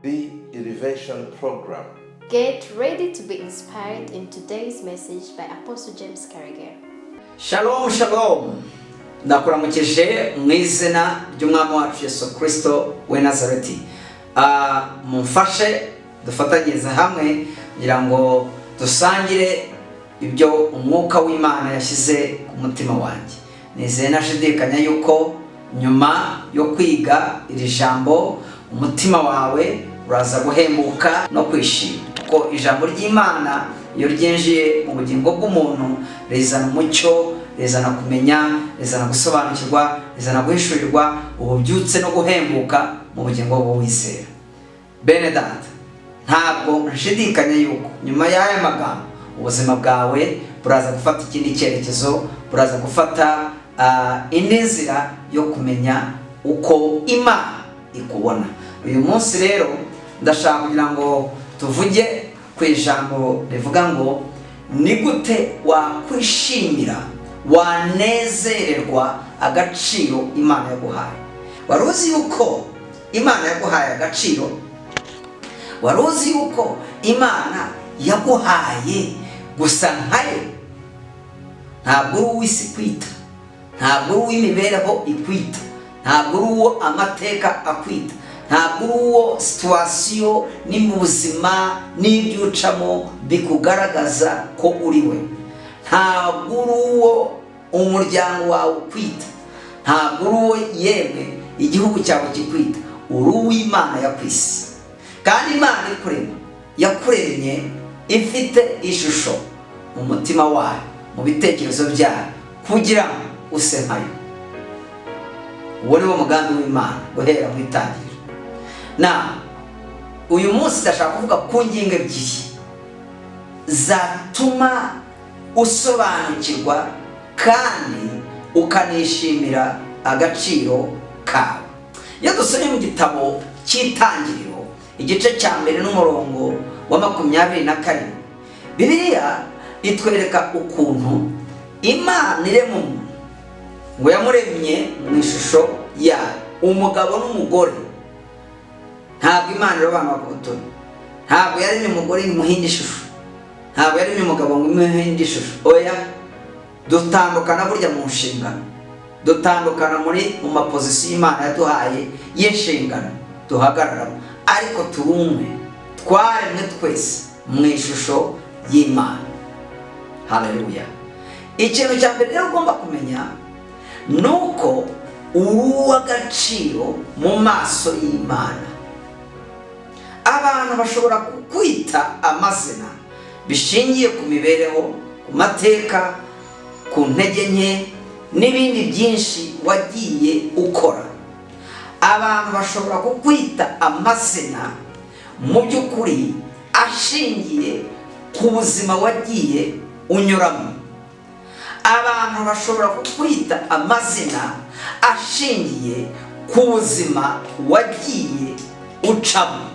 The Elevation Program. Get ready to be inspired in today's message by Apostle James Carragher. Shalom, shalom. Ndakuramukije mu izina ry'umwami wacu Yesu Kristo we Nazareti. Mumfashe dufatanyirize hamwe kugira ngo dusangire ibyo umwuka w'Imana yashyize ku mutima wanjye. Nizeye nashidikanya yuko nyuma yo kwiga iri jambo umutima wawe uraza guhembuka no kwishima, kuko ijambo ry'Imana iyo ryinjiye mu bugingo bw'umuntu rizana umucyo, rizana kumenya, rizana gusobanukirwa, rizana guhishurirwa ububyutse no guhembuka mu bugingo bw'uwizera. Bene data, ntabwo nshidikanya yuko nyuma y'aya magambo ubuzima bwawe buraza gufata ikindi cyerekezo, buraza gufata indi nzira yo kumenya uko Imana ikubona. Uyu munsi rero ndashaka kugira ngo tuvuge ku ijambo rivuga ngo ni gute wakwishimira, wanezererwa agaciro Imana yaguhaye. Wari uzi yuko Imana yaguhaye agaciro? Wari uzi yuko Imana yaguhaye gusa nkayo? Ntabwo uri uw'isi kwita, ntabwo uri uw'imibereho ikwita, ntabwo uri uwo amateka akwita, ntabwo uri uwo situwasiyo ni mu buzima n'ibyo ucamo bikugaragaza ko uri we, ntabwo uri uwo umuryango wawe ukwita, ntabwo uri uwo yemwe igihugu cyawe kikwita. Uri uw'Imana yakwise, kandi Imana ikurema yakuremye ifite ishusho mu mutima wayo, mu bitekerezo byayo, kugira ngo use nkayo. Uwo ni wo mugambi w'Imana guhera mu itangiriro. Uyu munsi ndashaka kuvuga ku ngingo ebyiri zatuma usobanukirwa kandi ukanishimira agaciro kawe. Iyo dusomye mu gitabo cy'Itangiriro igice cya mbere n'umurongo wa 27, Bibiliya itwereka ukuntu Imana irema umuntu, ngo yamuremye mu ishusho yayo, umugabo n'umugore. Ntabwo Imana irobanura ku butoni, ntabwo yaremye umugore imuhinde ishusho, ntabwo yaremye umugabo ngo imuhinde ishusho. Oya, dutandukana burya mu nshingano, dutandukana mu mapozisiyo Imana yaduhaye y'inshingano duhagararamo, ariko turi umwe, twaremwe twese mu ishusho y'Imana. Haleluya. Ikintu cya mbere rero ugomba kumenya nuko uri uw'agaciro mu maso y'Imana. Abantu bashobora kukwita amazina bishingiye ku mibereho, ku mateka, ku ntege nke n'ibindi byinshi wagiye ukora. Abantu bashobora kukwita amazina mu by'ukuri ashingiye ku buzima wagiye unyuramo. Abantu bashobora kukwita amazina ashingiye ku buzima wagiye ucamo.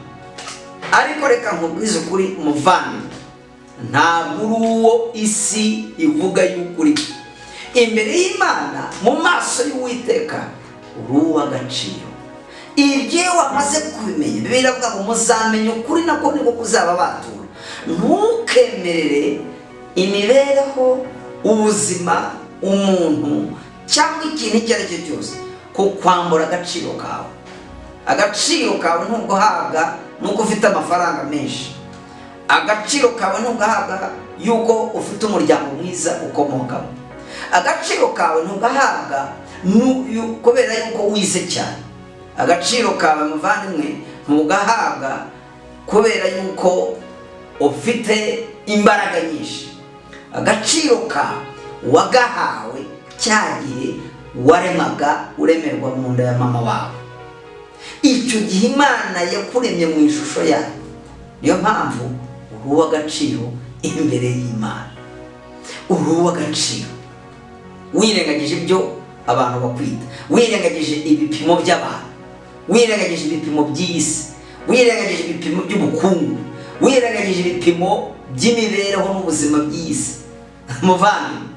Ariko reka nkubwize ukuri muvandimwe, ntabwo uri uwo isi ivuga y'ukuri. Imbere y'Imana, mu maso y'Uwiteka, uri uw'agaciro. Ibyo wamaze kubimenya, Bibiliya iravuga ngo muzamenya ukuri nako niko kuzaba batura. Ntukemerere imibereho, ubuzima, umuntu cyangwa ikintu icyo ari cyo cyose kukwambura agaciro kawe. Agaciro kawe ntuguhabwa nuko ufite amafaranga menshi. Agaciro kawe ntugahabwa yuko ufite umuryango mwiza ukomokamo. Agaciro kawe ntugahabwa kubera yuko wize cyane. Agaciro kawe muvandimwe ntugahabwa kubera yuko ufite imbaraga nyinshi. Agaciro kawe wagahawe cya gihe waremaga uremerwa mu nda ya mama wawe. Icyo gihe Imana yakuremye mu ishusho yayo. Niyo mpamvu uri uw'agaciro imbere y'Imana. Uri uw'agaciro. Wirengagije ibyo abantu bakwita, wirengagije ibipimo by'abantu, wirengagije ibipimo by'isi, wirengagije ibipimo by'ubukungu, wirengagije ibipimo by'imibereho n'ubuzima by'isi. Muvandimwe,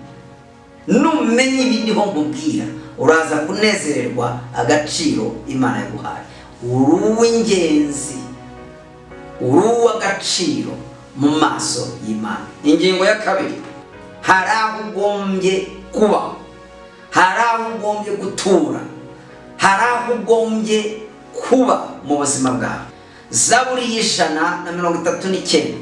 numenye ibindiho nkubwira uraza kunezererwa agaciro Imana yaguhaye. Uri uw'ingenzi uw'agaciro mu maso y'Imana. Ingingo ya kabiri, hari aho ugombye kuba, hari aho ugombye gutura, hari aho ugombye kuba mu buzima bwawe. Zaburi y'139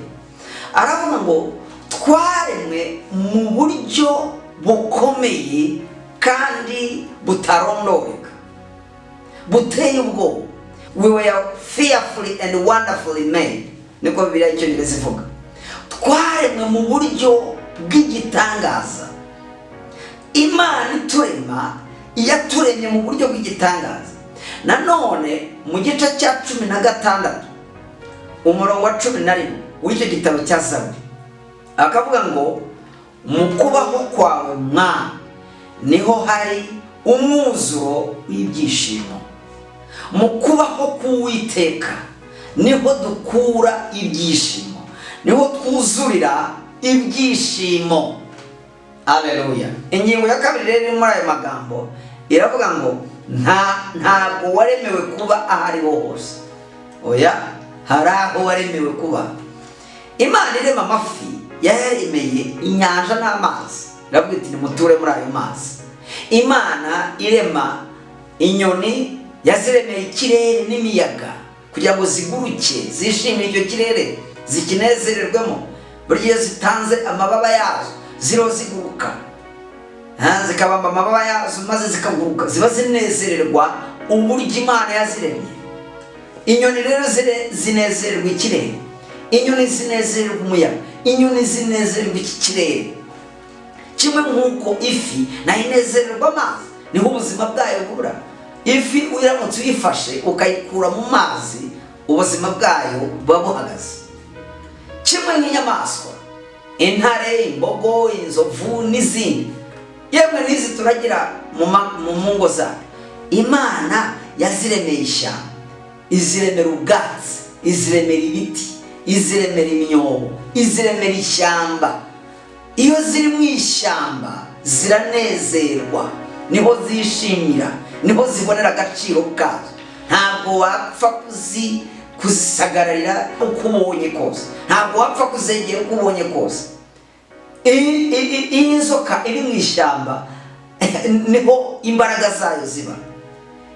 aravuga ngo twaremwe mu buryo bukomeye kandi butarondoreka, buteye ubwoba. We were fearfully and wonderfully made. Niko Bibiliya y'Icyongereza ivuga. Twaremwe mu buryo bw'igitangaza. Imana iturema yaturemye mu buryo bw'igitangaza. Nanone mu gice cya 16 umurongo wa 11 w'icyo gitabo cya Zaburi akavuga ngo mu kubaho kwawe mwana niho hari umwuzuro w'ibyishimo. Mu kubaho k'Uwiteka niho dukura ibyishimo, niho twuzurira ibyishimo. Haleluya. Ingingo ya kabiri rero muri ayo magambo iravuga ngo ntabwo waremewe kuba ahariho hose. Oya, hari aho waremewe kuba. Imana irema amafi yaremeye inyanja n'amazi, iravuga iti nimuture muri ayo mazi. Imana irema inyoni yaziremeye ikirere n'imiyaga kugira ngo ziguruke zishimire icyo kirere zikinezererwemo. Burya zitanze amababa yazo ziro ziguruka, zikabamba amababa yazo maze zikaguruka, ziba zinezererwa uburyo Imana yaziremye. Inyoni rero zinezererwa ikirere, inyoni zinezererwa umuyaga, inyoni zinezererwa iki kirere. Kimwe nk'uko ifi nayo inezererwa amazi, niho ubuzima bwayo bura. Ifi uramutse uyifashe ukayikura mu mazi, ubuzima bwayo buba buhagaze. Kimwe nk'inyamaswa, intare, imbogo, inzovu n'izindi, yemwe n'izi turagira mu ngo zacu. Imana yaziremeye ishyamba, iziremera ubwatsi, iziremera ibiti, iziremera imyobo, iziremera ishyamba. Iyo ziri mu ishyamba ziranezerwa, niho zishimira, niho zibonera agaciro kazo. Ntabwo wapfa kuzisagararira uko ubonye kose, ntabwo wapfa kuzegera uko ubonye kose. Iyi nzoka iri mu ishyamba niho imbaraga zayo ziba.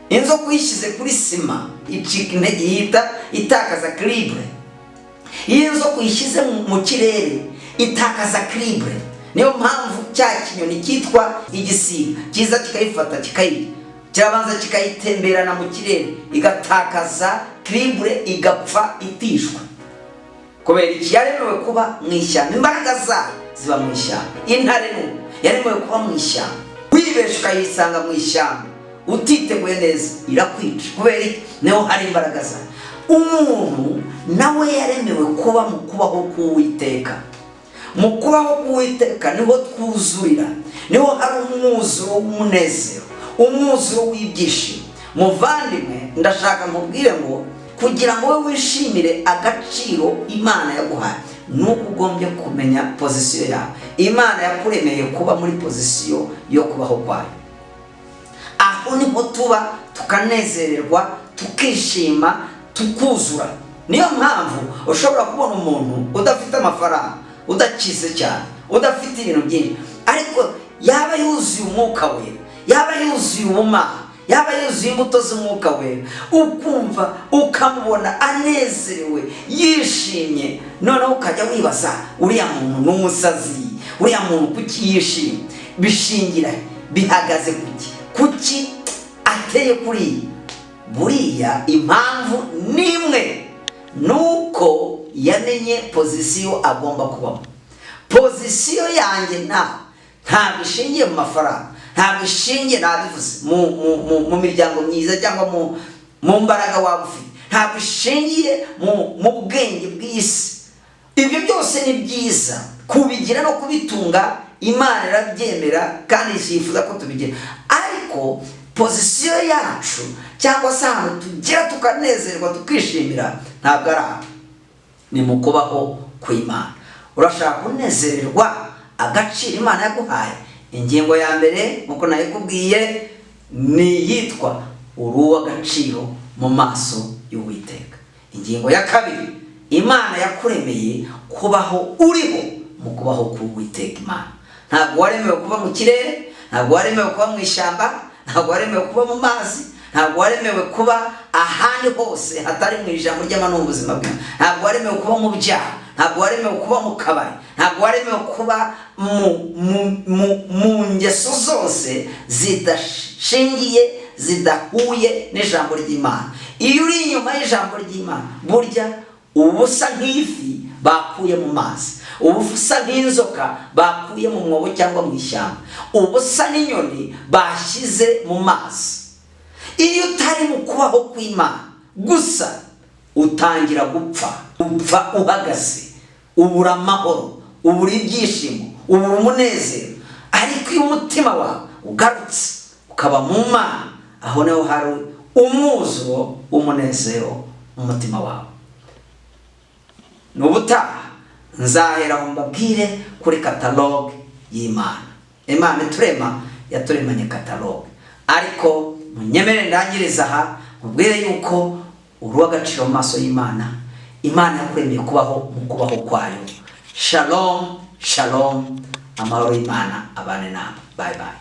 Inzoka uyishyize kuri sima icika intege, yita itakaza kribre. Iyo inzoka uyishyize mu kirere itakaza kribre. Niyo mpamvu cya kinyoni cyitwa igisiga kiza kikayifata kikayirya, kirabanza kikayitemberana mu kirere igatakaza kribre, igapfa itishwa. Kubera iki? Yaremewe kuba mu ishyamba, imbaraga zayo ziba mu ishyamba. Intare yaremewe kuba mu ishyamba. Wibesha ukayisanga mu ishyamba utiteguye neza irakwica. Kubera iki? Niho hari imbaraga zayo. Umuntu nawe yaremewe kuba mu kubaho k'Uwiteka. Mu kubaho k'Uwiteka niho twuzurira, niho hari umwuzuro w'umunezero, umwuzuro w'ibyishimo. Muvandimwe, ndashaka nkubwire ngo kugira ngo wowe wishimire agaciro Imana yaguhaye, nuko ugombye kumenya pozisiyo yawe. Imana yakuremeye kuba muri pozisiyo yo kubaho kwayo. Aho niho tuba tukanezererwa, tukishima, tukuzura. Niyo mpamvu ushobora kubona umuntu udafite amafaranga, udakize cyane, udafite ibintu byinshi, ariko yaba yuzuye umwuka we, yaba yuzuye ubumana, yaba yuzuye imbuto z'umwuka we, ukumva ukamubona anezerewe yishimye. Noneho ukajya wibaza, uriya muntu ni umusazi, uriya muntu kuki yishimye? Bishingira bihagaze kuki ateye kuri? Buriya impamvu nimwe, nuko yamenye pozisiyo agomba kubamo. Pozisiyo yanjye ntabwo ishingiye mu mafaranga, ntabwo ishingiye nabivuze mu miryango myiza cyangwa mu mbaraga waba ufite, ntabwo ishingiye mu bwenge bw'isi. Ibyo byose ni byiza kubigira no kubitunga, Imana irabyemera kandi yifuza ko tubigira. Ariko pozisiyo yacu cyangwa se ahantu tugera tukanezerwa tukishimira, ntabwo ari aho, ni mu kubaho kw'Imana. Urashaka kunezererwa agaciro Imana yaguhaye? Ingingo ya mbere nkuko nayikubwiye ni yitwa uruw'agaciro mu maso y'Uwiteka. Ingingo ya kabiri Imana yakuremeye kubaho uriho mu kubaho k'Uwiteka Imana. Ntabwo waremewe kuba mu kirere, ntabwo waremewe kuba mu ishyamba, ntabwo waremewe kuba mu mazi, ntabwo waremewe kuba ahandi hose hatari mu ijambo ry'Imana n'ubuzima bwawe. Ntabwo waremewe kuba mu byaha, ntabwo waremewe kuba mu kabari, ntabwo waremewe kuba mu ngeso zose zidashingiye, zidahuye n'ijambo ry'Imana. Iyo uri inyuma y'ijambo ry'Imana, burya ubusa nk'ifi bakuye mu mazi, ubusa nk'inzoka bakuye mu mwobo cyangwa mu ishyamba, ubusa n'inyoni bashyize mu mazi. Iyo utari mu kubaho kw'Imana gusa, utangira gupfa, upfa uhagaze, ubura amahoro, ubura ibyishimo, ubura umunezero. Ariko iyo umutima wawe ugarutse ukaba mu Mana, aho naho hari umwuzuro w'umunezero mu mutima wawe. N'ubutaha nzahera mbabwire kuri kataloge y'Imana. Imana iturema yaturemanye kataloge, ariko munyemere ndangiriza aha mubwire yuko uri uw'agaciro mu maso y'Imana. Imana yakuremeye kubaho mu kubaho kwayo. Shalom, shalom, amahoro y'Imana abane nawe. Bye bye.